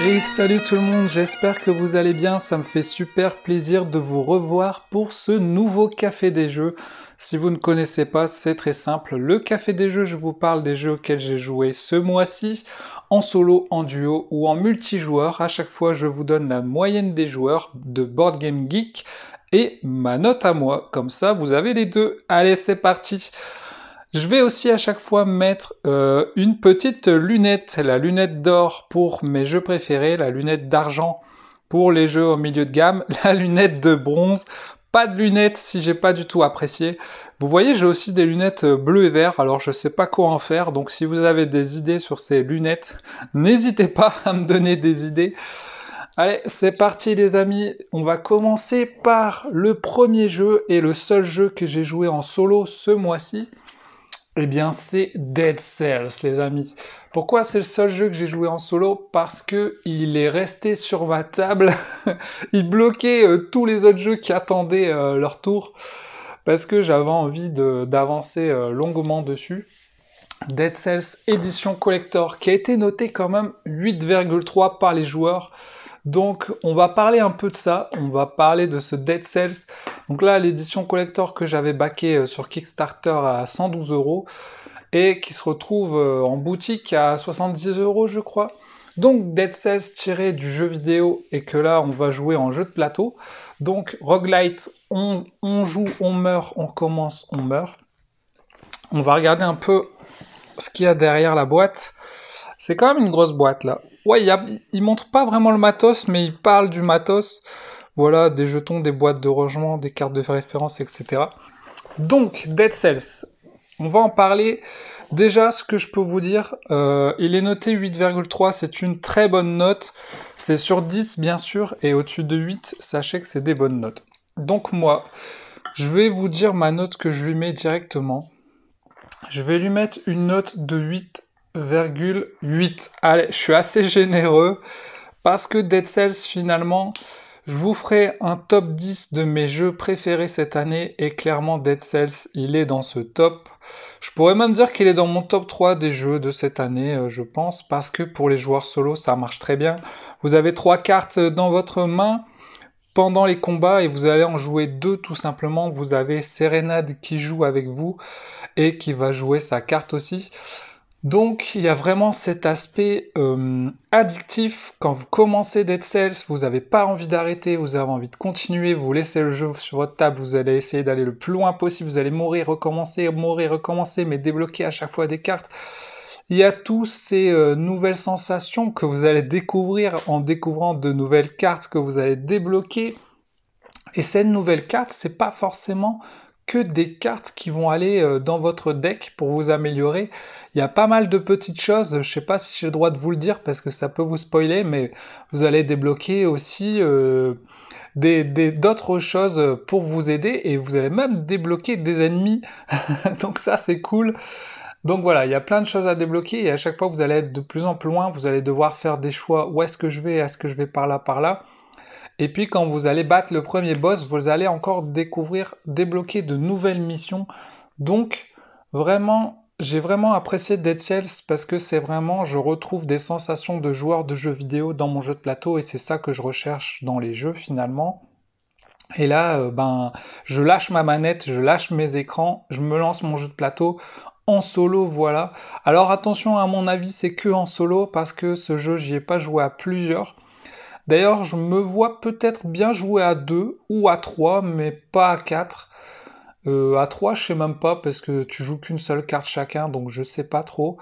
Et salut tout le monde, j'espère que vous allez bien, ça me fait super plaisir de vous revoir pour ce nouveau Café des Jeux. Si vous ne connaissez pas, c'est très simple. Le Café des Jeux, je vous parle des jeux auxquels j'ai joué ce mois-ci, en solo, en duo ou en multijoueur. À chaque fois, je vous donne la moyenne des joueurs de Board Game Geek et ma note à moi. Comme ça, vous avez les deux. Allez, c'est parti! Je vais aussi à chaque fois mettre une petite lunette, la lunette d'or pour mes jeux préférés, la lunette d'argent pour les jeux au milieu de gamme, la lunette de bronze, pas de lunettes si j'ai pas du tout apprécié. Vous voyez, j'ai aussi des lunettes bleues et vert, alors je sais pas quoi en faire, donc si vous avez des idées sur ces lunettes, n'hésitez pas à me donner des idées. Allez, c'est parti les amis, on va commencer par le premier jeu et le seul jeu que j'ai joué en solo ce mois-ci. Eh bien, c'est Dead Cells, les amis. Pourquoi c'est le seul jeu que j'ai joué en solo? Parce que il est resté sur ma table. Il bloquait tous les autres jeux qui attendaient leur tour. Parce que j'avais envie d'avancer longuement dessus. Dead Cells édition collector, qui a été noté quand même 8,3 par les joueurs. Donc on va parler un peu de ça, on va parler de ce Dead Cells. Donc là, l'édition collector que j'avais backé sur Kickstarter à 112 € et qui se retrouve en boutique à 70 € je crois. Donc Dead Cells tiré du jeu vidéo et que là on va jouer en jeu de plateau. Donc roguelite, on joue, on meurt, on recommence, on meurt. On va regarder un peu ce qu'il y a derrière la boîte. C'est quand même une grosse boîte là. Ouais, il montre pas vraiment le matos, mais il parle du matos. Voilà, des jetons, des boîtes de rangement, des cartes de référence, etc. Donc, Dead Cells. On va en parler. Déjà, ce que je peux vous dire, il est noté 8,3, c'est une très bonne note. C'est sur 10, bien sûr, et au-dessus de 8, sachez que c'est des bonnes notes. Donc moi, je vais vous dire ma note que je lui mets directement. Je vais lui mettre une note de 8,8. Allez, je suis assez généreux parce que Dead Cells, finalement, je vous ferai un top 10 de mes jeux préférés cette année et clairement Dead Cells, il est dans ce top. Je pourrais même dire qu'il est dans mon top 3 des jeux de cette année, je pense, parce que pour les joueurs solo, ça marche très bien. Vous avez 3 cartes dans votre main pendant les combats et vous allez en jouer 2 tout simplement. Vous avez Serenade qui joue avec vous et qui va jouer sa carte aussi. Donc il y a vraiment cet aspect addictif. Quand vous commencez Dead Cells, vous n'avez pas envie d'arrêter, vous avez envie de continuer, vous laissez le jeu sur votre table, vous allez essayer d'aller le plus loin possible, vous allez mourir, recommencer, mais débloquer à chaque fois des cartes. Il y a tous ces nouvelles sensations que vous allez découvrir en découvrant de nouvelles cartes que vous allez débloquer. Et ces nouvelles cartes, c'est pas forcément que des cartes qui vont aller dans votre deck pour vous améliorer. Il y a pas mal de petites choses, je sais pas si j'ai le droit de vous le dire parce que ça peut vous spoiler, mais vous allez débloquer aussi d'autres choses pour vous aider et vous allez même débloquer des ennemis. Donc ça c'est cool. Donc voilà, il y a plein de choses à débloquer et à chaque fois vous allez être de plus en plus loin, vous allez devoir faire des choix, où est-ce que je vais, est-ce que je vais par là, par là. Et puis quand vous allez battre le premier boss, vous allez encore débloquer de nouvelles missions. Donc vraiment, j'ai vraiment apprécié Dead Cells parce que c'est vraiment, je retrouve des sensations de joueur de jeux vidéo dans mon jeu de plateau et c'est ça que je recherche dans les jeux finalement. Et là, je lâche ma manette, je lâche mes écrans, je me lance mon jeu de plateau en solo, voilà. Alors attention, à mon avis, c'est que en solo parce que ce jeu, j'y ai pas joué à plusieurs. D'ailleurs, je me vois peut-être bien jouer à 2 ou à 3, mais pas à 4. À 3, je sais même pas, parce que tu joues qu'une seule carte chacun, donc je sais pas trop.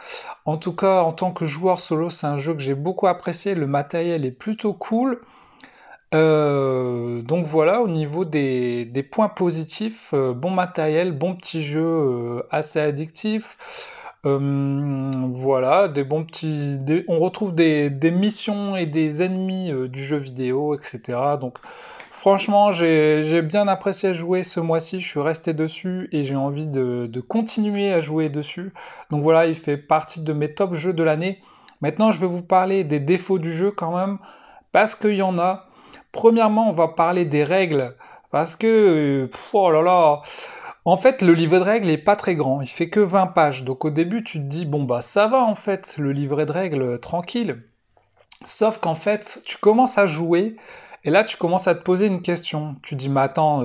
En tout cas, en tant que joueur solo, c'est un jeu que j'ai beaucoup apprécié, le matériel est plutôt cool. Donc voilà, au niveau des points positifs, bon matériel, bon petit jeu assez addictif. Voilà, des bons petits. On retrouve des missions et des ennemis du jeu vidéo, etc. Donc franchement, j'ai bien apprécié jouer ce mois-ci, je suis resté dessus et j'ai envie de continuer à jouer dessus. Donc voilà, il fait partie de mes top jeux de l'année. Maintenant, je vais vous parler des défauts du jeu quand même, parce qu'il y en a. Premièrement, on va parler des règles, parce que, oh là là, en fait, le livret de règles est pas très grand, il fait que 20 pages, donc au début, tu te dis, bon bah ça va en fait, le livret de règles, tranquille. Sauf qu'en fait, tu commences à jouer, et là tu commences à te poser une question. Tu dis, mais attends,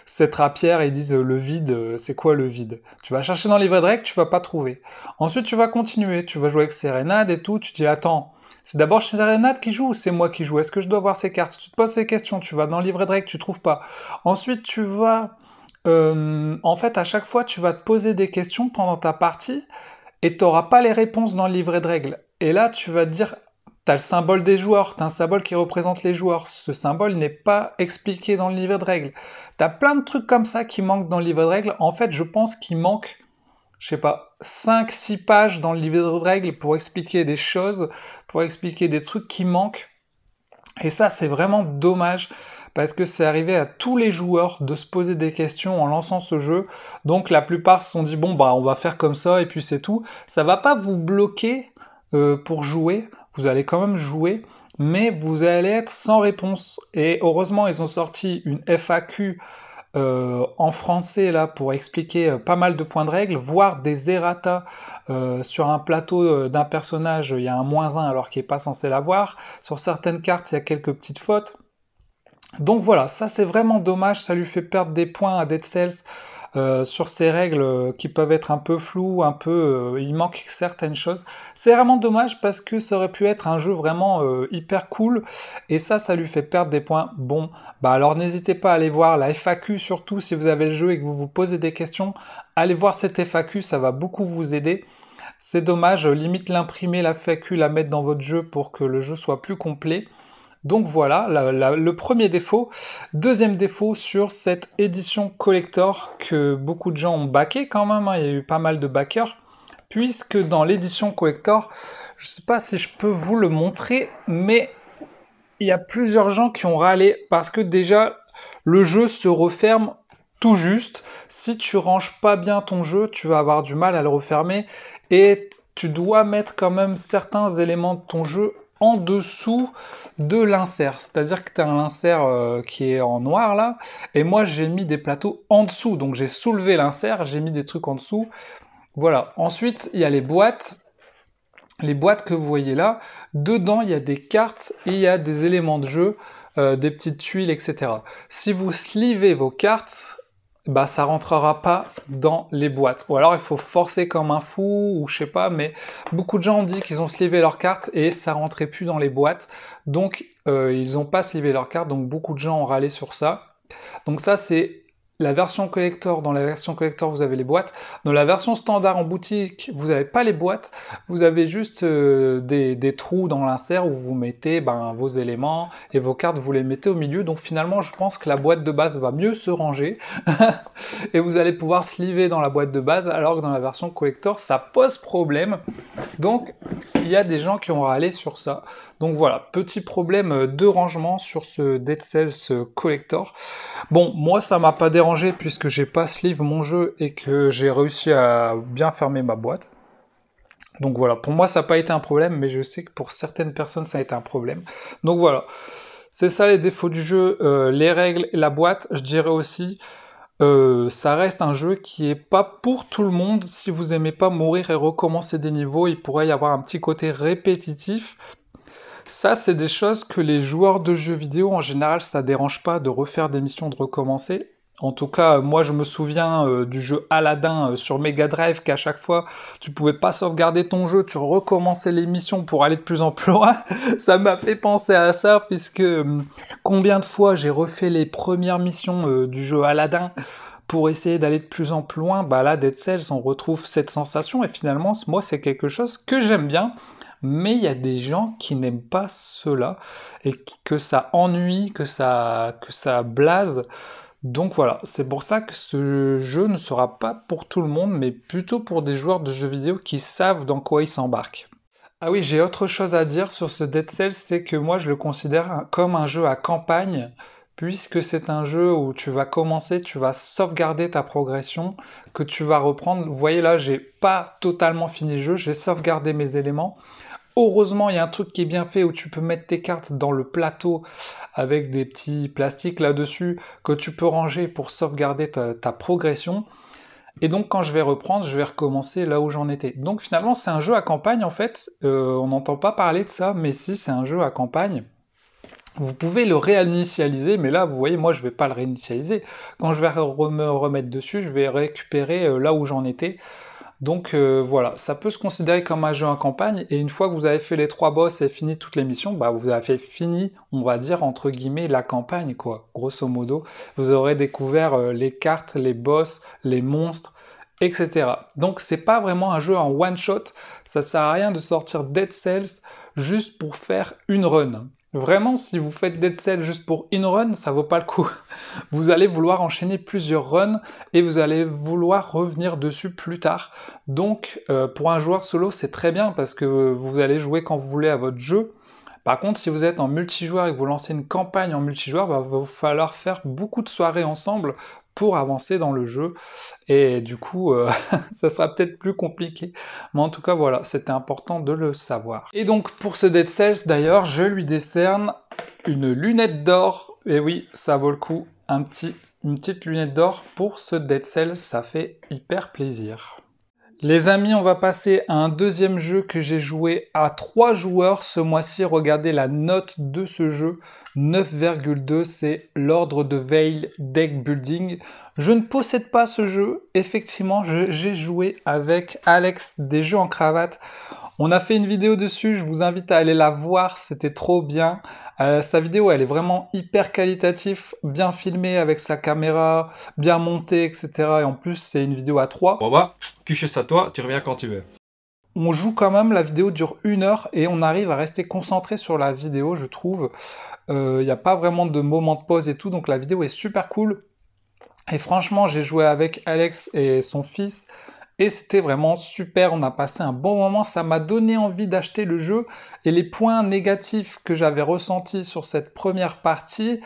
cette rapière, ils disent le vide, c'est quoi le vide? Tu vas chercher dans le livret de règles, tu vas pas trouver. Ensuite, tu vas continuer, tu vas jouer avec Sérénade et tout, tu dis, attends, c'est d'abord Sérénade qui joue ou c'est moi qui joue? Est-ce que je dois voir ces cartes? Tu te poses ces questions, tu vas dans le livret de règles, tu trouves pas. Ensuite, tu vas... en fait, à chaque fois, tu vas te poser des questions pendant ta partie, et tu n'auras pas les réponses dans le livret de règles. Et là, tu vas te dire, tu as le symbole des joueurs, tu as un symbole qui représente les joueurs. Ce symbole n'est pas expliqué dans le livret de règles. Tu as plein de trucs comme ça qui manquent dans le livret de règles. En fait, je pense qu'il manque, je sais pas, 5-6 pages dans le livret de règles pour expliquer des choses, pour expliquer des trucs qui manquent. Et ça, c'est vraiment dommage parce que c'est arrivé à tous les joueurs de se poser des questions en lançant ce jeu. Donc la plupart se sont dit, bon, bah on va faire comme ça et puis c'est tout. Ça va pas vous bloquer pour jouer, vous allez quand même jouer, mais vous allez être sans réponse. Et heureusement, ils ont sorti une FAQ en français là pour expliquer pas mal de points de règle, voire des errata sur un plateau d'un personnage, il y a un -1 alors qu'il n'est pas censé l'avoir. Sur certaines cartes, il y a quelques petites fautes. Donc voilà, ça c'est vraiment dommage, ça lui fait perdre des points à Dead Cells sur ces règles qui peuvent être un peu floues, un peu... il manque certaines choses. C'est vraiment dommage parce que ça aurait pu être un jeu vraiment hyper cool, et ça lui fait perdre des points. Bon, bah alors n'hésitez pas à aller voir la FAQ, surtout si vous avez le jeu et que vous vous posez des questions, allez voir cette FAQ, ça va beaucoup vous aider. C'est dommage, limite l'imprimer, la FAQ, la mettre dans votre jeu pour que le jeu soit plus complet. Donc voilà, le premier défaut. Deuxième défaut sur cette édition collector que beaucoup de gens ont backé quand même, hein, il y a eu pas mal de backers, puisque dans l'édition collector, je ne sais pas si je peux vous le montrer, mais il y a plusieurs gens qui ont râlé parce que déjà, le jeu se referme tout juste. Si tu ranges pas bien ton jeu, tu vas avoir du mal à le refermer et tu dois mettre quand même certains éléments de ton jeu en dessous de l'insert. C'est-à-dire que tu as un insert qui est en noir là, et moi j'ai mis des plateaux en dessous. Donc j'ai soulevé l'insert, j'ai mis des trucs en dessous. Voilà. Ensuite, il y a les boîtes. Les boîtes que vous voyez là, dedans il y a des cartes et il y a des éléments de jeu, des petites tuiles, etc. Si vous slivez vos cartes, bah ça rentrera pas dans les boîtes. Ou alors il faut forcer comme un fou, ou je sais pas, mais beaucoup de gens ont dit qu'ils ont slivé leurs cartes et ça rentrait plus dans les boîtes. Donc ils n'ont pas slivé leurs cartes, donc beaucoup de gens ont râlé sur ça. Donc ça c'est la version collector. Dans la version collector, vous avez les boîtes. Dans la version standard en boutique, vous n'avez pas les boîtes. Vous avez juste des trous dans l'insert où vous mettez vos éléments et vos cartes, vous les mettez au milieu. Donc finalement, je pense que la boîte de base va mieux se ranger. Et vous allez pouvoir sliver dans la boîte de base, alors que dans la version collector, ça pose problème. Donc, il y a des gens qui ont râlé sur ça. Donc voilà, petit problème de rangement sur ce Dead Cells Collector. Bon, moi ça m'a pas dérangé puisque j'ai pas sleeve mon jeu et que j'ai réussi à bien fermer ma boîte. Donc voilà, pour moi ça n'a pas été un problème, mais je sais que pour certaines personnes ça a été un problème. Donc voilà, c'est ça les défauts du jeu, les règles et la boîte. Je dirais aussi, ça reste un jeu qui est pas pour tout le monde. Si vous aimez pas mourir et recommencer des niveaux, il pourrait y avoir un petit côté répétitif. Ça, c'est des choses que les joueurs de jeux vidéo, en général, ça dérange pas de refaire des missions, de recommencer. En tout cas, moi, je me souviens du jeu Aladdin sur Mega Drive, qu'à chaque fois, tu pouvais pas sauvegarder ton jeu, tu recommençais les missions pour aller de plus en plus loin. Ça m'a fait penser à ça, puisque combien de fois j'ai refait les premières missions du jeu Aladdin pour essayer d'aller de plus en plus loin. Bah là, Dead Cells, on retrouve cette sensation, et finalement, moi, c'est quelque chose que j'aime bien. Mais il y a des gens qui n'aiment pas cela, et que ça ennuie, que ça blase. Donc voilà, c'est pour ça que ce jeu ne sera pas pour tout le monde, mais plutôt pour des joueurs de jeux vidéo qui savent dans quoi ils s'embarquent. Ah oui, j'ai autre chose à dire sur ce Dead Cells, c'est que moi je le considère comme un jeu à campagne, puisque c'est un jeu où tu vas commencer, tu vas sauvegarder ta progression, que tu vas reprendre. Vous voyez là, j'ai pas totalement fini le jeu, j'ai sauvegardé mes éléments. Heureusement, il y a un truc qui est bien fait où tu peux mettre tes cartes dans le plateau avec des petits plastiques là-dessus que tu peux ranger pour sauvegarder ta progression. Et donc quand je vais reprendre, je vais recommencer là où j'en étais. Donc finalement c'est un jeu à campagne en fait, on n'entend pas parler de ça, mais si c'est un jeu à campagne, vous pouvez le réinitialiser, mais là vous voyez moi je vais pas le réinitialiser. Quand je vais me remettre dessus, je vais récupérer là où j'en étais. Donc voilà, ça peut se considérer comme un jeu en campagne, et une fois que vous avez fait les 3 boss et fini toutes les missions, bah vous avez fini, on va dire, entre guillemets, la campagne, quoi, grosso modo. Vous aurez découvert les cartes, les boss, les monstres, etc. Donc c'est pas vraiment un jeu en one-shot, ça sert à rien de sortir Dead Cells juste pour faire une run. Vraiment, si vous faites Dead Cells juste pour une run, ça vaut pas le coup. Vous allez vouloir enchaîner plusieurs runs et vous allez vouloir revenir dessus plus tard. Donc pour un joueur solo, c'est très bien parce que vous allez jouer quand vous voulez à votre jeu. Par contre, si vous êtes en multijoueur et que vous lancez une campagne en multijoueur, il va vous falloir faire beaucoup de soirées ensemble pour avancer dans le jeu, et du coup, ça sera peut-être plus compliqué. Mais en tout cas, voilà, c'était important de le savoir. Et donc, pour ce Dead Cells, d'ailleurs, je lui décerne une lunette d'or. Et oui, ça vaut le coup, une petite lunette d'or pour ce Dead Cells, ça fait hyper plaisir. Les amis, on va passer à un deuxième jeu que j'ai joué à 3 joueurs ce mois-ci. Regardez la note de ce jeu, 9,2, c'est l'Ordre de Veil Deck Building. Je ne possède pas ce jeu, effectivement, j'ai joué avec Alex des Jeux en Cravate. On a fait une vidéo dessus, je vous invite à aller la voir, c'était trop bien. Sa vidéo, elle est vraiment hyper qualitative, bien filmée avec sa caméra, bien montée, etc. Et en plus, c'est une vidéo à 3. Bon bah, QCS à toi, tu reviens quand tu veux. On joue quand même, la vidéo dure 1 heure et on arrive à rester concentré sur la vidéo, je trouve. Il n'y a pas vraiment de moment de pause et tout, donc la vidéo est super cool. Et franchement, j'ai joué avec Alex et son fils, et c'était vraiment super, on a passé un bon moment, ça m'a donné envie d'acheter le jeu, et les points négatifs que j'avais ressentis sur cette première partie,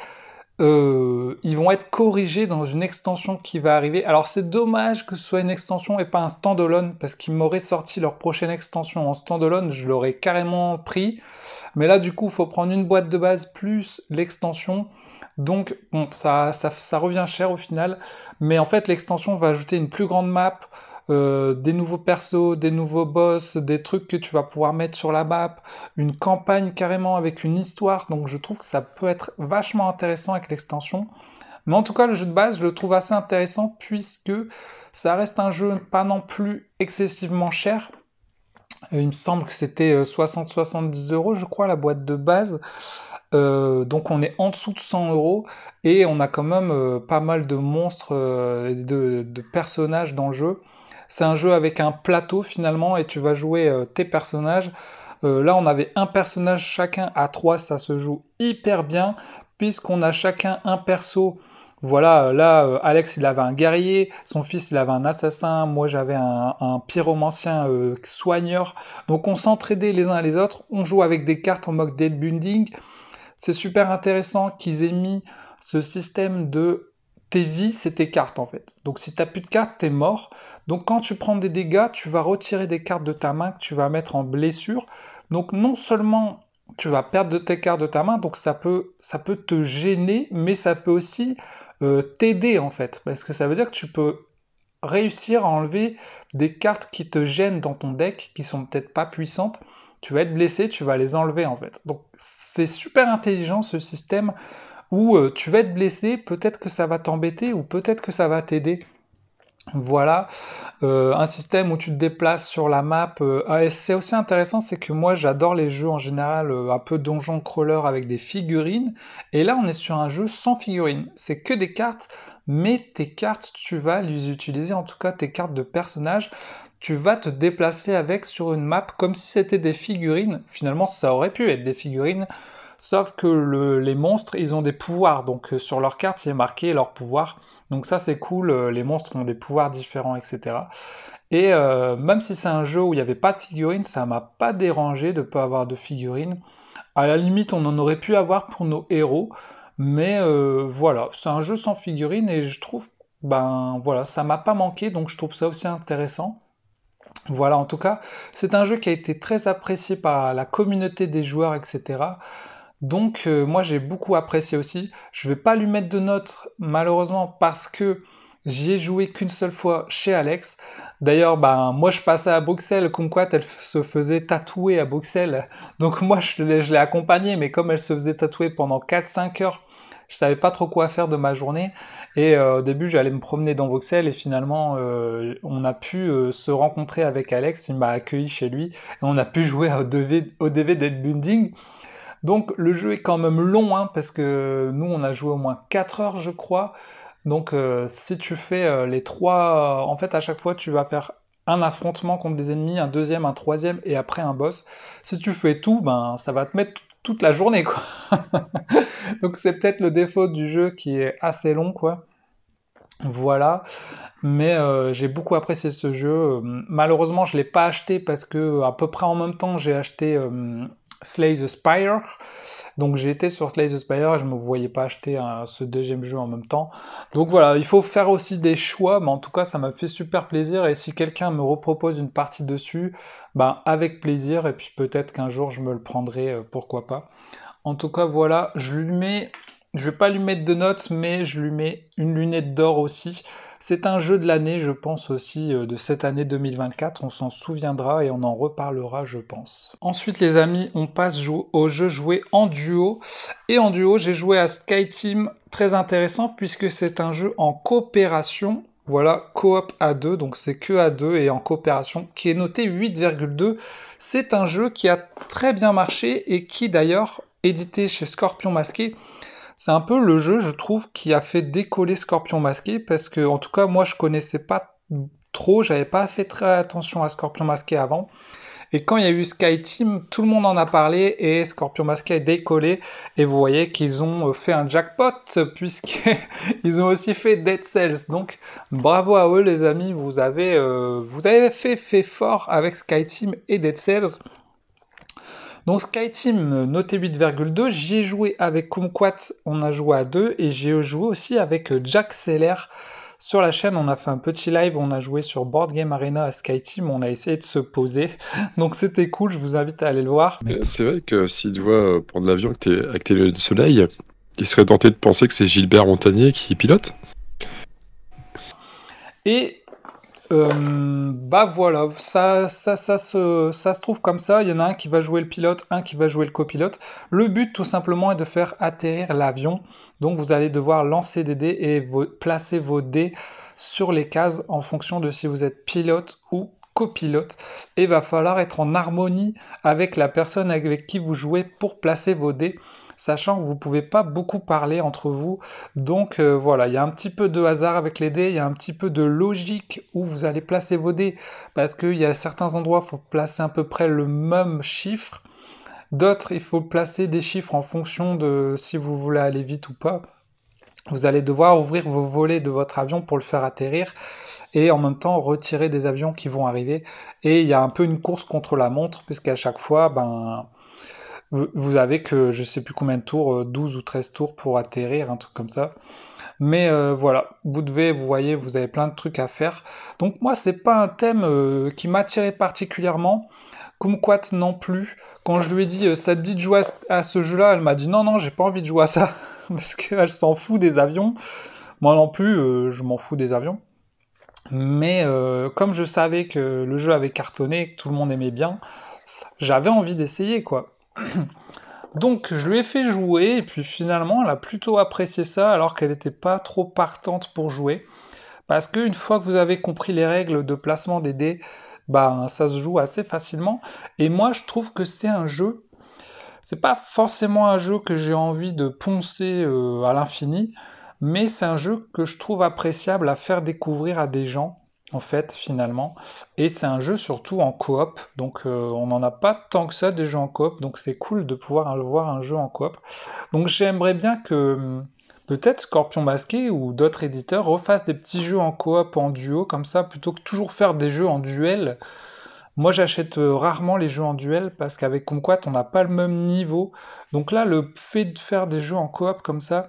ils vont être corrigés dans une extension qui va arriver. Alors c'est dommage que ce soit une extension et pas un standalone, parce qu'ils m'auraient sorti leur prochaine extension en standalone, je l'aurais carrément pris. Mais là du coup, il faut prendre une boîte de base plus l'extension. Donc bon, ça revient cher au final. Mais en fait, l'extension va ajouter une plus grande map, des nouveaux persos, des nouveaux boss, des trucs que tu vas pouvoir mettre sur la map, une campagne carrément avec une histoire, donc je trouve que ça peut être vachement intéressant avec l'extension. Mais en tout cas, le jeu de base, je le trouve assez intéressant puisque ça reste un jeu pas non plus excessivement cher. Il me semble que c'était 60-70 euros, je crois, la boîte de base. Donc on est en dessous de 100 euros et on a quand même pas mal de monstres et de personnages dans le jeu. C'est un jeu avec un plateau finalement et tu vas jouer tes personnages. Là on avait un personnage chacun à 3, ça se joue hyper bien puisqu'on a chacun un perso. Voilà, là Alex il avait un guerrier, son fils il avait un assassin, moi j'avais un pyromancien soigneur. Donc on s'entraidait les uns les autres, on joue avec des cartes en mode deck building. C'est super intéressant qu'ils aient mis ce système de tes vies, c'est tes cartes en fait. Donc si t'as plus de cartes, t'es mort. Donc quand tu prends des dégâts, tu vas retirer des cartes de ta main que tu vas mettre en blessure. Donc non seulement tu vas perdre de tes cartes de ta main, donc ça peut te gêner, mais ça peut aussi t'aider en fait. Parce que ça veut dire que tu peux réussir à enlever des cartes qui te gênent dans ton deck, qui sont peut-être pas puissantes. Tu vas être blessé, tu vas les enlever en fait. Donc c'est super intelligent ce système où tu vas être blessé, peut-être que ça va t'embêter ou peut-être que ça va t'aider. Voilà, un système où tu te déplaces sur la map. Et c'est aussi intéressant, c'est que moi j'adore les jeux en général un peu donjon crawler avec des figurines. Et là on est sur un jeu sans figurines. C'est que des cartes, mais tes cartes tu vas les utiliser, en tout cas tes cartes de personnages. Tu vas te déplacer avec sur une map comme si c'était des figurines. Finalement ça aurait pu être des figurines. Sauf que les monstres, ils ont des pouvoirs, donc sur leur carte, il est marqué leur pouvoir. Donc ça, c'est cool, les monstres ont des pouvoirs différents, etc. Et même si c'est un jeu où il n'y avait pas de figurines, ça m'a pas dérangé de ne pas avoir de figurines. À la limite, on en aurait pu avoir pour nos héros, mais voilà, c'est un jeu sans figurines et je trouve, ben voilà, ça m'a pas manqué, donc je trouve ça aussi intéressant. Voilà, en tout cas, c'est un jeu qui a été très apprécié par la communauté des joueurs, etc. Donc moi j'ai beaucoup apprécié aussi. Je vais pas lui mettre de notes malheureusement parce que J'y ai joué qu'une seule fois chez Alex. D'ailleurs, ben, moi je passais à Bruxelles, Kumquat, elle se faisait tatouer à Bruxelles. Donc moi je l'ai accompagnée, mais comme elle se faisait tatouer pendant 4-5 heures, je savais pas trop quoi faire de ma journée. Et au début, j'allais me promener dans Bruxelles et finalement, on a pu se rencontrer avec Alex. Il m'a accueilli chez lui et on a pu jouer au DV Dead Binding. Donc le jeu est quand même long, hein, parce que nous on a joué au moins 4 heures je crois. Donc si tu fais les trois, en fait à chaque fois tu vas faire un affrontement contre des ennemis, un deuxième, un troisième et après un boss. Si tu fais tout, ben ça va te mettre toute la journée quoi. Donc c'est peut-être le défaut du jeu qui est assez long quoi. Voilà, mais j'ai beaucoup apprécié ce jeu. Malheureusement, je l'ai pas acheté parce que à peu près en même temps, j'ai acheté Slay the Spire. Donc j'ai été sur Slay the Spire et je me voyais pas acheter ce deuxième jeu en même temps. Donc voilà, il faut faire aussi des choix, mais en tout cas, ça m'a fait super plaisir. Et si quelqu'un me repropose une partie dessus, ben avec plaisir. Et puis peut-être qu'un jour, je me le prendrai, pourquoi pas. En tout cas, voilà, je vais pas lui mettre de notes, mais je lui mets une lunette d'or aussi. C'est un jeu de l'année, je pense aussi, de cette année 2024. On s'en souviendra et on en reparlera, je pense. Ensuite, les amis, on passe au jeu joué en duo. Et en duo, j'ai joué à Skyteam, très intéressant puisque c'est un jeu en coopération. Voilà, coop à 2, donc c'est que à 2 et en coopération, qui est noté 8,2. C'est un jeu qui a très bien marché et qui d'ailleurs, édité chez Scorpion Masqué, c'est un peu le jeu, je trouve, qui a fait décoller Scorpion Masqué, parce que, en tout cas, moi, je connaissais pas trop, j'avais pas fait très attention à Scorpion Masqué avant. Et quand il y a eu Skyteam, tout le monde en a parlé et Scorpion Masqué a décollé. Et vous voyez qu'ils ont fait un jackpot puisqu'ils ont aussi fait Dead Cells. Donc bravo à eux les amis, vous avez fait fort avec Skyteam et Dead Cells. Donc Skyteam noté 8,2, j'y ai joué avec Kumquat, on a joué à 2, et j'ai joué aussi avec Jack Seller. Sur la chaîne, on a fait un petit live, on a joué sur Board Game Arena à Skyteam, on a essayé de se poser. Donc c'était cool, je vous invite à aller le voir. C'est vrai que si tu vois prendre l'avion avec tes lunettes de soleil, il serait tenté de penser que c'est Gilbert Montagnier qui pilote. Et bah voilà, ça se trouve comme ça. Il y en a un qui va jouer le pilote, un qui va jouer le copilote. Le but, tout simplement, est de faire atterrir l'avion. Donc, vous allez devoir lancer des dés et placer vos dés sur les cases en fonction de si vous êtes pilote ou copilote. Et il va falloir être en harmonie avec la personne avec qui vous jouez pour placer vos dés, sachant que vous ne pouvez pas beaucoup parler entre vous. Donc voilà, il y a un petit peu de hasard avec les dés, il y a un petit peu de logique où vous allez placer vos dés, parce qu'il y a certains endroits, il faut placer à peu près le même chiffre. D'autres, il faut placer des chiffres en fonction de si vous voulez aller vite ou pas. Vous allez devoir ouvrir vos volets de votre avion pour le faire atterrir et en même temps retirer des avions qui vont arriver. Et il y a un peu une course contre la montre, puisqu'à chaque fois, ben, vous avez que je sais plus combien de tours, 12 ou 13 tours pour atterrir, un truc comme ça. Mais voilà, vous voyez, vous avez plein de trucs à faire. Donc moi, c'est pas un thème qui m'attirait particulièrement. Kumquat non plus. Quand je lui ai dit, ça te dit de jouer à ce jeu-là, elle m'a dit non, non, j'ai pas envie de jouer à ça. Parce qu'elle s'en fout des avions. Moi non plus, je m'en fous des avions. Mais comme je savais que le jeu avait cartonné, que tout le monde aimait bien, j'avais envie d'essayer, quoi. Donc je lui ai fait jouer, et puis finalement elle a plutôt apprécié ça, alors qu'elle n'était pas trop partante pour jouer. Parce qu'une fois que vous avez compris les règles de placement des dés, bah, ça se joue assez facilement. Et moi je trouve que c'est un jeu, c'est pas forcément un jeu que j'ai envie de poncer à l'infini, mais c'est un jeu que je trouve appréciable à faire découvrir à des gens, en fait, finalement. Et c'est un jeu surtout en coop, donc on n'en a pas tant que ça des jeux en coop, donc c'est cool de pouvoir voir un jeu en coop. Donc j'aimerais bien que peut-être Scorpion Masqué ou d'autres éditeurs refassent des petits jeux en coop, en duo, comme ça, plutôt que toujours faire des jeux en duel. Moi, j'achète rarement les jeux en duel parce qu'avec Kumquat, on n'a pas le même niveau. Donc là, le fait de faire des jeux en coop comme ça,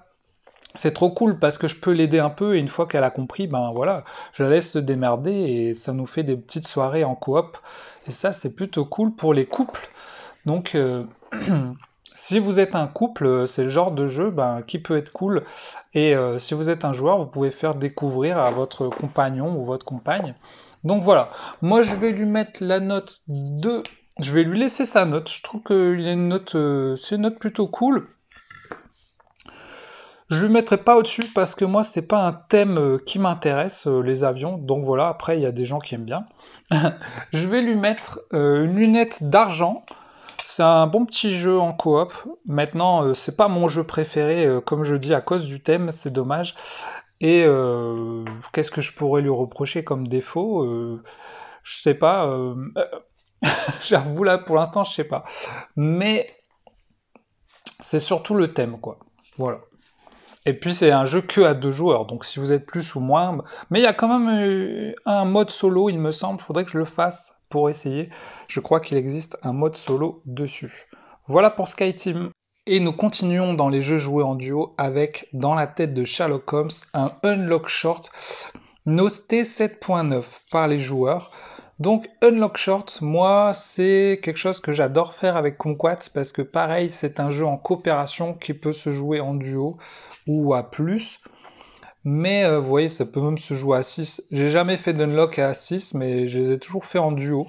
c'est trop cool parce que je peux l'aider un peu et une fois qu'elle a compris, ben voilà, je la laisse se démerder et ça nous fait des petites soirées en coop. Et ça, c'est plutôt cool pour les couples. Donc, Si vous êtes un couple, c'est le genre de jeu qui peut être cool. Et si vous êtes un joueur, vous pouvez faire découvrir à votre compagnon ou votre compagne. Donc voilà, moi je vais lui mettre la note de... Je vais lui laisser sa note, je trouve qu'il a une note, c'est une note plutôt cool. Je lui mettrai pas au-dessus parce que moi c'est pas un thème qui m'intéresse, les avions. Donc voilà, après il y a des gens qui aiment bien. Je vais lui mettre une lunette d'argent. C'est un bon petit jeu en coop. Maintenant, c'est pas mon jeu préféré, comme je dis, à cause du thème, c'est dommage. Et qu'est-ce que je pourrais lui reprocher comme défaut? Je sais pas. J'avoue là, pour l'instant, je sais pas. Mais c'est surtout le thème, quoi. Voilà. Et puis c'est un jeu que à 2 joueurs, donc si vous êtes plus ou moins... Mais il y a quand même un mode solo, il me semble, faudrait que je le fasse pour essayer. Je crois qu'il existe un mode solo dessus. Voilà pour SkyTeam. Et nous continuons dans les jeux joués en duo avec, dans la tête de Sherlock Holmes, un Unlock Short noté 7.9 par les joueurs. Donc Unlock Short, moi, c'est quelque chose que j'adore faire avec Kumquat parce que pareil, c'est un jeu en coopération qui peut se jouer en duo ou à plus. Mais vous voyez, ça peut même se jouer à 6. J'ai jamais fait d'unlock à 6, mais je les ai toujours fait en duo.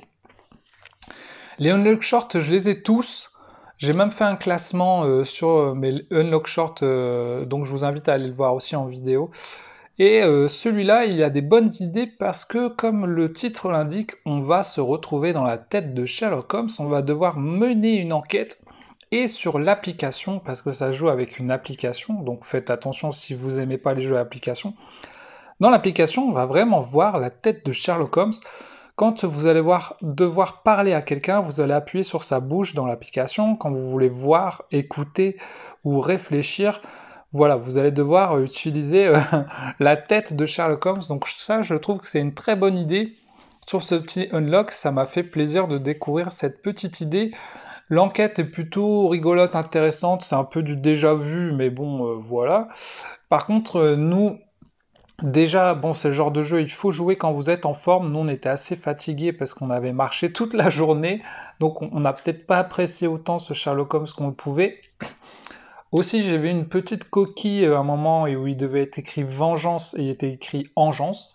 Les unlock short, je les ai tous. J'ai même fait un classement sur mes unlock short, donc je vous invite à aller le voir aussi en vidéo. Et celui-là, il a des bonnes idées parce que, comme le titre l'indique, on va se retrouver dans la tête de Sherlock Holmes, on va devoir mener une enquête, et sur l'application, parce que ça se joue avec une application, donc faites attention si vous n'aimez pas les jeux à application. Dans l'application, on va vraiment voir la tête de Sherlock Holmes. Quand vous allez devoir parler à quelqu'un, vous allez appuyer sur sa bouche dans l'application. Quand vous voulez voir, écouter ou réfléchir, voilà, vous allez devoir utiliser la tête de Sherlock Holmes. Donc ça, je trouve que c'est une très bonne idée. Sur ce petit unlock, ça m'a fait plaisir de découvrir cette petite idée. L'enquête est plutôt rigolote, intéressante, c'est un peu du déjà vu, mais bon, voilà. Par contre, nous, déjà, bon, c'est le genre de jeu, il faut jouer quand vous êtes en forme. Nous, on était assez fatigués parce qu'on avait marché toute la journée, donc on n'a peut-être pas apprécié autant ce Sherlock Holmes qu'on le pouvait. Aussi, j'ai vu une petite coquille à un moment où il devait être écrit Vengeance et il était écrit Engeance.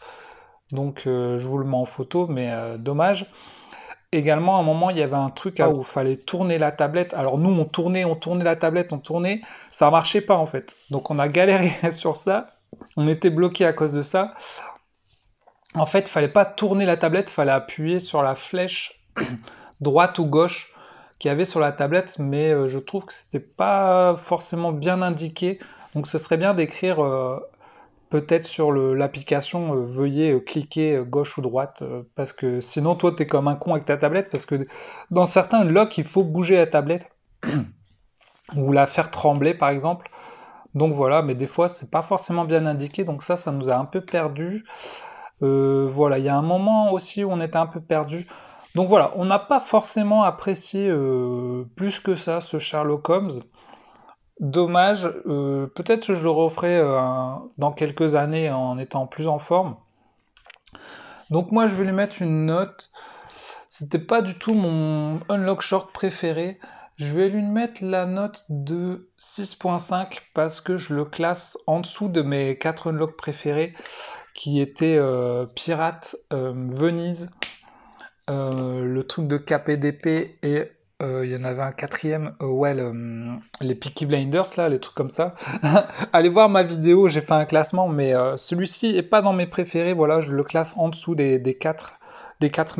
Donc, je vous le mets en photo, mais dommage. Également, à un moment, il y avait un truc où il fallait tourner la tablette. Alors nous, on tournait la tablette, ça marchait pas en fait. Donc on a galéré sur ça. On était bloqué à cause de ça. En fait, il fallait pas tourner la tablette, il fallait appuyer sur la flèche droite ou gauche qu'il y avait sur la tablette, mais je trouve que c'était pas forcément bien indiqué. Donc ce serait bien d'écrire peut-être sur l'application, veuillez cliquer gauche ou droite, parce que sinon toi t'es comme un con avec ta tablette, parce que dans certains unlocks il faut bouger la tablette, ou la faire trembler par exemple, donc voilà, mais des fois c'est pas forcément bien indiqué, donc ça nous a un peu perdu. Voilà, il y a un moment aussi où on était un peu perdu, donc voilà, on n'a pas forcément apprécié plus que ça ce Sherlock Holmes. Dommage, peut-être que je le referai dans quelques années en étant plus en forme. Donc moi je vais lui mettre une note. C'était pas du tout mon unlock short préféré. Je vais lui mettre la note de 6.5 parce que je le classe en dessous de mes 4 unlocks préférés qui étaient Pirate, Venise, le truc de KPDP et il y en avait un quatrième, les Peaky Blinders, là, les trucs comme ça. Allez voir ma vidéo, j'ai fait un classement, mais celui-ci est pas dans mes préférés, voilà, je le classe en dessous des 4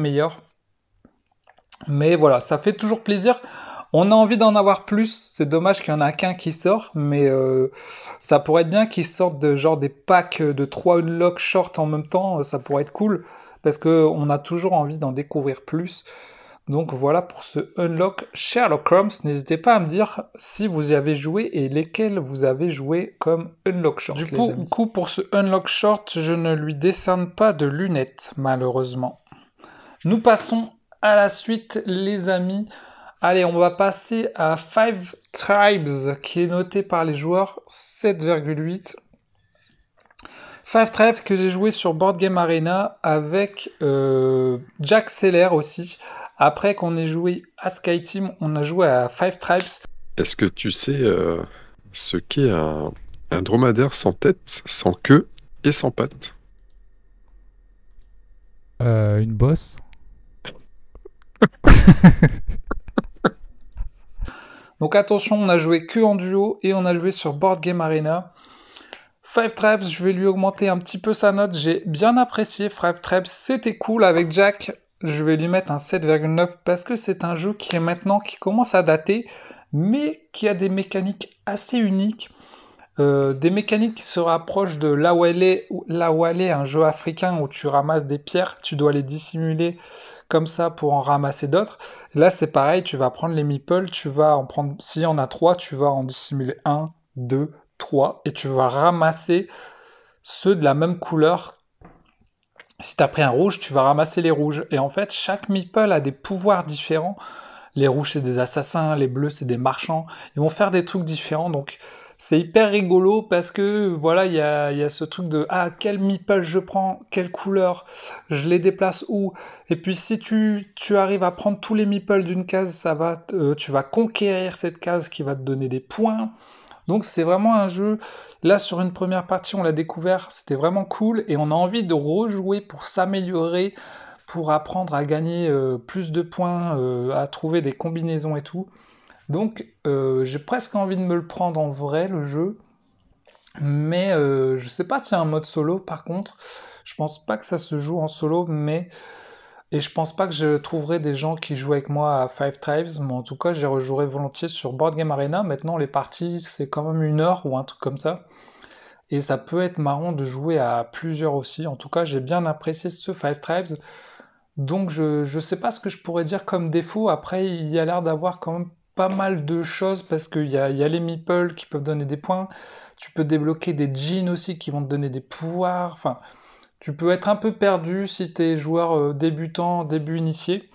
meilleurs. Mais voilà, ça fait toujours plaisir. On a envie d'en avoir plus, c'est dommage qu'il y en a qu'un qui sort, mais ça pourrait être bien qu'ils sortent genre des packs de 3 unlock short en même temps, ça pourrait être cool, parce qu'on a toujours envie d'en découvrir plus. Donc voilà pour ce Unlock Sherlock Holmes. N'hésitez pas à me dire si vous y avez joué et lesquels vous avez joué comme Unlock Short. Du coup, pour ce Unlock Short, je ne lui décerne pas de lunettes, malheureusement. Nous passons à la suite, les amis. Allez, on va passer à Five Tribes, qui est noté par les joueurs 7,8. Five Tribes que j'ai joué sur Board Game Arena avec Jack Seller aussi. Après qu'on ait joué à SkyTeam, on a joué à Five Tribes. Est-ce que tu sais ce qu'est un dromadaire sans tête, sans queue et sans pattes? Une bosse. Donc attention, on a joué que en duo et on a joué sur Board Game Arena. Five Tribes, je vais lui augmenter un petit peu sa note. J'ai bien apprécié Five Tribes, c'était cool avec Jack. Je vais lui mettre un 7,9 parce que c'est un jeu qui est maintenant, qui commence à dater, mais qui a des mécaniques assez uniques. Des mécaniques qui se rapprochent de Lawale, un jeu africain où tu ramasses des pierres, tu dois les dissimuler comme ça pour en ramasser d'autres. Là, c'est pareil, tu vas prendre les meeples, tu vas en prendre, s'il y en a 3, tu vas en dissimuler un, 2, 3, et tu vas ramasser ceux de la même couleur. Si tu as pris un rouge, tu vas ramasser les rouges. Et en fait, chaque meeple a des pouvoirs différents. Les rouges, c'est des assassins, les bleus, c'est des marchands. Ils vont faire des trucs différents, donc c'est hyper rigolo parce que voilà, il y a ce truc de ah, quel meeple je prends, quelle couleur, je les déplace où. Et puis si tu arrives à prendre tous les meeples d'une case, tu vas conquérir cette case qui va te donner des points. Donc c'est vraiment un jeu. Là, sur une première partie, on l'a découvert, c'était vraiment cool et on a envie de rejouer pour s'améliorer, pour apprendre à gagner plus de points, à trouver des combinaisons et tout. Donc j'ai presque envie de me le prendre en vrai, le jeu. Mais je sais pas s'il y a un mode solo par contre. Je pense pas que ça se joue en solo, mais... Et je pense pas que je trouverai des gens qui jouent avec moi à Five Tribes, mais en tout cas, j'y rejouerai volontiers sur Board Game Arena. Maintenant, les parties, c'est quand même 1 heure ou un truc comme ça. Et ça peut être marrant de jouer à plusieurs aussi. En tout cas, j'ai bien apprécié ce Five Tribes. Donc je sais pas ce que je pourrais dire comme défaut. Après, il y a l'air d'avoir quand même pas mal de choses parce qu'il y a les meeples qui peuvent donner des points. Tu peux débloquer des jeans aussi qui vont te donner des pouvoirs. Enfin, tu peux être un peu perdu si t'es joueur débutant, début initié.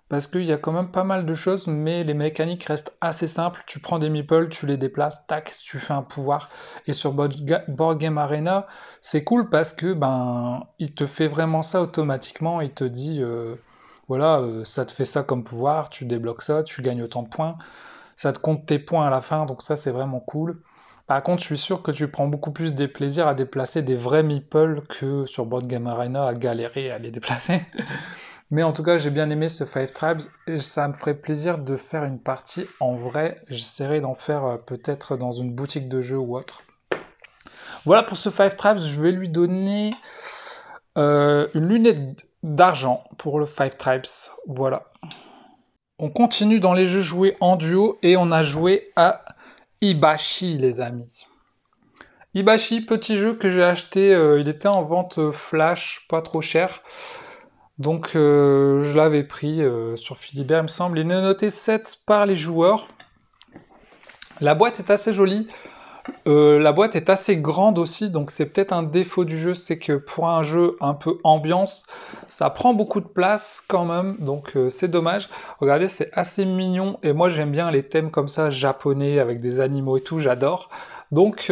Parce qu'il y a quand même pas mal de choses, mais les mécaniques restent assez simples. Tu prends des meeples, tu les déplaces, tac, tu fais un pouvoir. Et sur Board Game Arena, c'est cool parce que ben il te fait vraiment ça automatiquement. Il te dit voilà, ça te fait ça comme pouvoir, tu débloques ça, tu gagnes autant de points. Ça te compte tes points à la fin, donc ça c'est vraiment cool. Par contre, je suis sûr que tu prends beaucoup plus des plaisirs à déplacer des vrais meeples que sur Board Game Arena à galérer à les déplacer. Mais en tout cas, j'ai bien aimé ce Five Tribes et ça me ferait plaisir de faire une partie en vrai. J'essaierai d'en faire peut-être dans une boutique de jeux ou autre. Voilà pour ce Five Tribes, je vais lui donner une lunette d'argent pour le Five Tribes. Voilà. On continue dans les jeux joués en duo et on a joué à Ibashi, les amis. Ibashi, petit jeu que j'ai acheté, il était en vente flash, pas trop cher. Donc je l'avais pris sur Philibert, il me semble. Il est noté 7 par les joueurs. La boîte est assez jolie. La boîte est assez grande aussi, donc c'est peut-être un défaut du jeu, c'est que pour un jeu un peu ambiance, ça prend beaucoup de place quand même, donc c'est dommage. Regardez, c'est assez mignon, et moi j'aime bien les thèmes comme ça, japonais, avec des animaux et tout, j'adore. Donc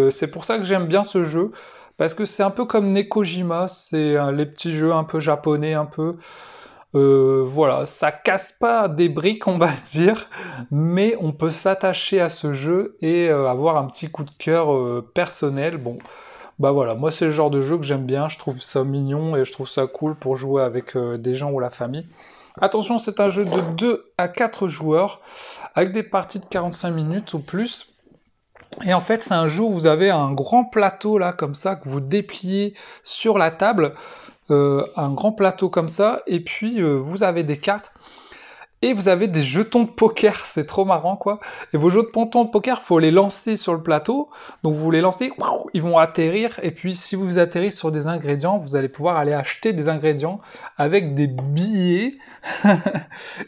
c'est pour ça que j'aime bien ce jeu. Parce que c'est un peu comme Nekojima, c'est les petits jeux un peu japonais, un peu... voilà, ça casse pas des briques, on va dire, mais on peut s'attacher à ce jeu et avoir un petit coup de cœur personnel. Bon, bah voilà, moi c'est le genre de jeu que j'aime bien, je trouve ça mignon et je trouve ça cool pour jouer avec des gens ou la famille. Attention, c'est un jeu de 2 à 4 joueurs, avec des parties de 45 minutes ou plus. Et en fait, c'est un jeu où vous avez un grand plateau là, comme ça, que vous dépliez sur la table, un grand plateau comme ça, et puis vous avez des cartes, et vous avez des jetons de poker, c'est trop marrant quoi. Et vos jetons de poker, faut les lancer sur le plateau, donc vous les lancez, ils vont atterrir, et puis si vous atterrissez sur des ingrédients, vous allez pouvoir aller acheter des ingrédients avec des billets,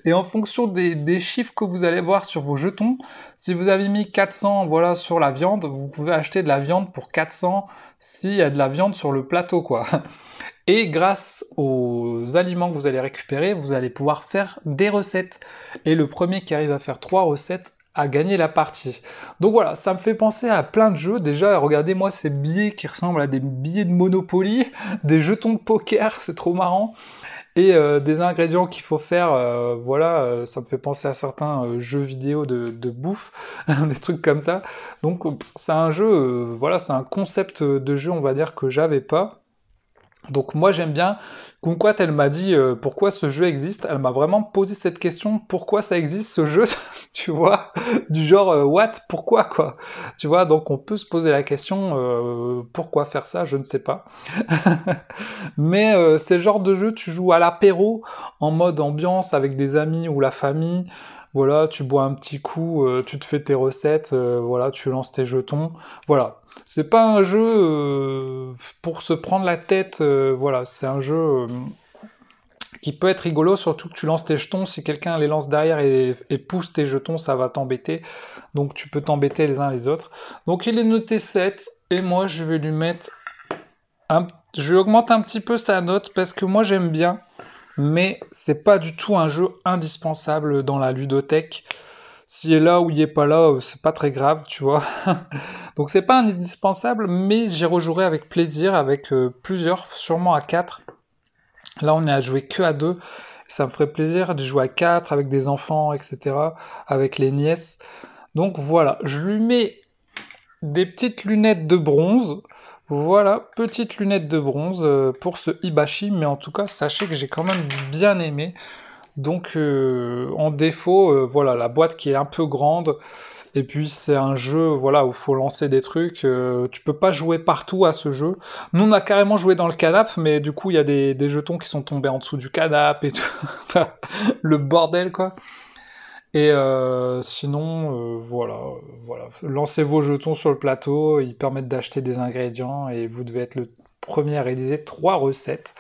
et en fonction des chiffres que vous allez voir sur vos jetons, si vous avez mis 400 voilà, sur la viande, vous pouvez acheter de la viande pour 400 s'il y a de la viande sur le plateau quoi. Et grâce aux aliments que vous allez récupérer, vous allez pouvoir faire des recettes. Et le premier qui arrive à faire 3 recettes a gagné la partie. Donc voilà, ça me fait penser à plein de jeux. Déjà, regardez-moi ces billets qui ressemblent à des billets de Monopoly, des jetons de poker, c'est trop marrant. et des ingrédients qu'il faut faire, voilà, ça me fait penser à certains jeux vidéo de bouffe, des trucs comme ça. Donc c'est un jeu, voilà, c'est un concept de jeu, on va dire, que j'avais pas. Donc moi j'aime bien. Kumquat, elle m'a dit pourquoi ce jeu existe. Elle m'a vraiment posé cette question, pourquoi ça existe ce jeu, tu vois, du genre what, pourquoi quoi, tu vois. Donc on peut se poser la question pourquoi faire ça, je ne sais pas. Mais c'est le genre de jeu, tu joues à l'apéro, en mode ambiance avec des amis ou la famille. Voilà, tu bois un petit coup, tu te fais tes recettes, voilà, tu lances tes jetons. Voilà. C'est pas un jeu pour se prendre la tête, voilà, c'est un jeu qui peut être rigolo, surtout que tu lances tes jetons, si quelqu'un les lance derrière et pousse tes jetons, ça va t'embêter, donc tu peux t'embêter les uns les autres. Donc il est noté 7, et moi je vais lui mettre je vais augmenter un petit peu sa note, parce que moi j'aime bien, mais c'est pas du tout un jeu indispensable dans la ludothèque. S'il est là ou il est pas là, c'est pas très grave, tu vois. Donc c'est pas un indispensable, mais j'y rejouerai avec plaisir, avec plusieurs, sûrement à 4. Là on est à jouer que à 2. Ça me ferait plaisir de jouer à 4 avec des enfants, etc. Avec les nièces. Donc voilà, je lui mets des petites lunettes de bronze. Voilà, petites lunettes de bronze pour ce Hibachi, mais en tout cas, sachez que j'ai quand même bien aimé. Donc en défaut, voilà, la boîte qui est un peu grande, et puis c'est un jeu, voilà, où il faut lancer des trucs, tu peux pas jouer partout à ce jeu. Nous on a carrément joué dans le canapé, mais du coup il y a des jetons qui sont tombés en dessous du canapé et tout, enfin, le bordel quoi. Et sinon, voilà, lancez vos jetons sur le plateau, ils permettent d'acheter des ingrédients, et vous devez être le premier à réaliser 3 recettes,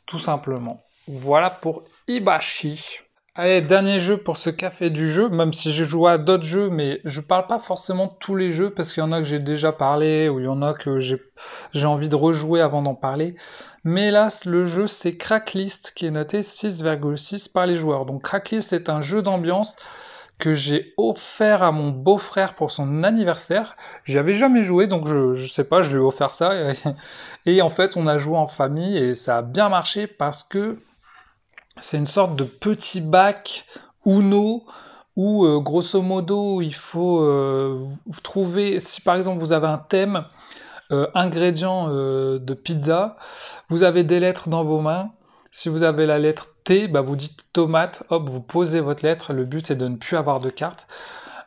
tout simplement. Voilà pour Hibachi. Allez, dernier jeu pour ce café du jeu, même si j'ai joué à d'autres jeux, mais je parle pas forcément de tous les jeux, parce qu'il y en a que j'ai déjà parlé, ou il y en a que j'ai envie de rejouer avant d'en parler. Mais hélas, le jeu c'est Cracklist, qui est noté 6,6 par les joueurs. Donc Cracklist est un jeu d'ambiance que j'ai offert à mon beau-frère pour son anniversaire. J'y avais jamais joué, donc je sais pas, je lui ai offert ça. Et en fait, on a joué en famille, et ça a bien marché, parce que c'est une sorte de petit bac Uno où, grosso modo, il faut trouver, si par exemple vous avez un thème, ingrédients de pizza, vous avez des lettres dans vos mains. Si vous avez la lettre T, bah vous dites tomate, hop, vous posez votre lettre. Le but est de ne plus avoir de cartes.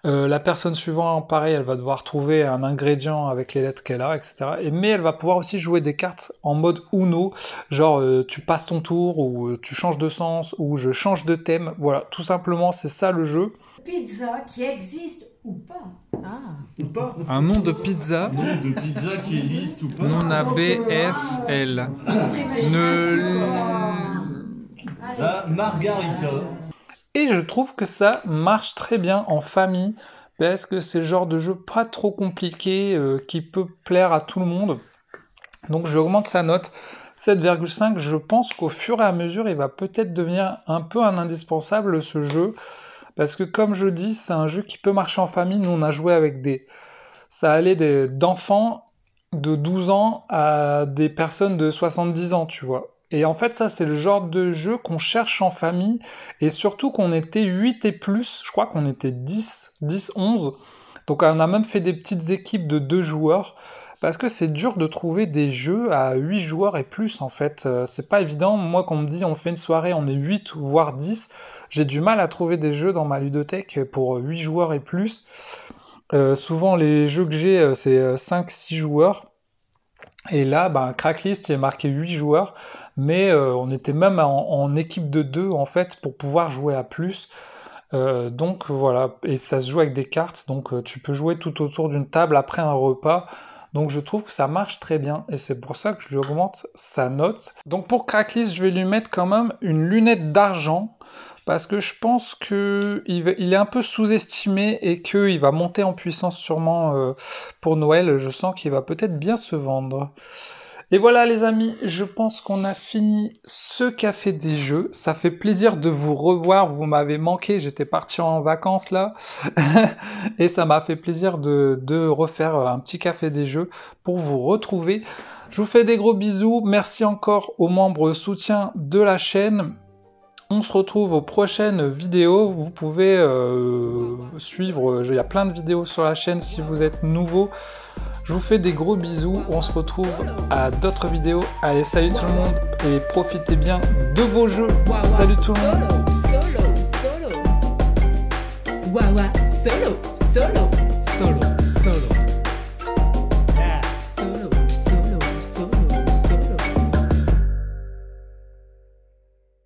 La personne suivante, pareil, elle va devoir trouver un ingrédient avec les lettres qu'elle a, etc. Mais elle va pouvoir aussi jouer des cartes en mode Uno, genre tu passes ton tour, ou tu changes de sens, ou je change de thème. Voilà, tout simplement, c'est ça le jeu. Pizza qui existe ou pas. Ah. Ou pas. Un nom de pizza. Nom de pizza qui existe ou pas. Non a BFL. La margarita. Et je trouve que ça marche très bien en famille, parce que c'est le genre de jeu pas trop compliqué, qui peut plaire à tout le monde. Donc j'augmente sa note, 7,5. Je pense qu'au fur et à mesure, il va peut-être devenir un peu un indispensable, ce jeu, parce que comme je dis, c'est un jeu qui peut marcher en famille. Nous on a joué avec ça allait d'enfants de 12 ans à des personnes de 70 ans, tu vois. Et en fait, ça, c'est le genre de jeu qu'on cherche en famille, et surtout qu'on était 8 et plus, je crois qu'on était 10, 11. Donc on a même fait des petites équipes de 2 joueurs, parce que c'est dur de trouver des jeux à 8 joueurs et plus, en fait. C'est pas évident. Moi, quand on me dit on fait une soirée, on est 8, voire 10, j'ai du mal à trouver des jeux dans ma ludothèque pour 8 joueurs et plus. Souvent, les jeux que j'ai, c'est 5-6 joueurs. Et là, Cracklist, il est marqué 8 joueurs, mais on était même en équipe de 2, en fait, pour pouvoir jouer à plus. Donc voilà, et ça se joue avec des cartes, donc tu peux jouer tout autour d'une table après un repas. Donc je trouve que ça marche très bien, et c'est pour ça que je lui augmente sa note. Donc pour Cracklist, je vais lui mettre quand même une lunette d'argent, parce que je pense qu'il est un peu sous-estimé, et qu'il va monter en puissance sûrement pour Noël. Je sens qu'il va peut-être bien se vendre. Et voilà les amis, je pense qu'on a fini ce café des jeux. Ça fait plaisir de vous revoir, vous m'avez manqué, j'étais parti en vacances là. Et ça m'a fait plaisir de refaire un petit café des jeux pour vous retrouver. Je vous fais des gros bisous, merci encore aux membres soutiens de la chaîne. On se retrouve aux prochaines vidéos. Vous pouvez suivre, il y a plein de vidéos sur la chaîne si vous êtes nouveau. Je vous fais des gros bisous, on se retrouve à d'autres vidéos. Allez, salut tout le monde et profitez bien de vos jeux. Salut tout le monde.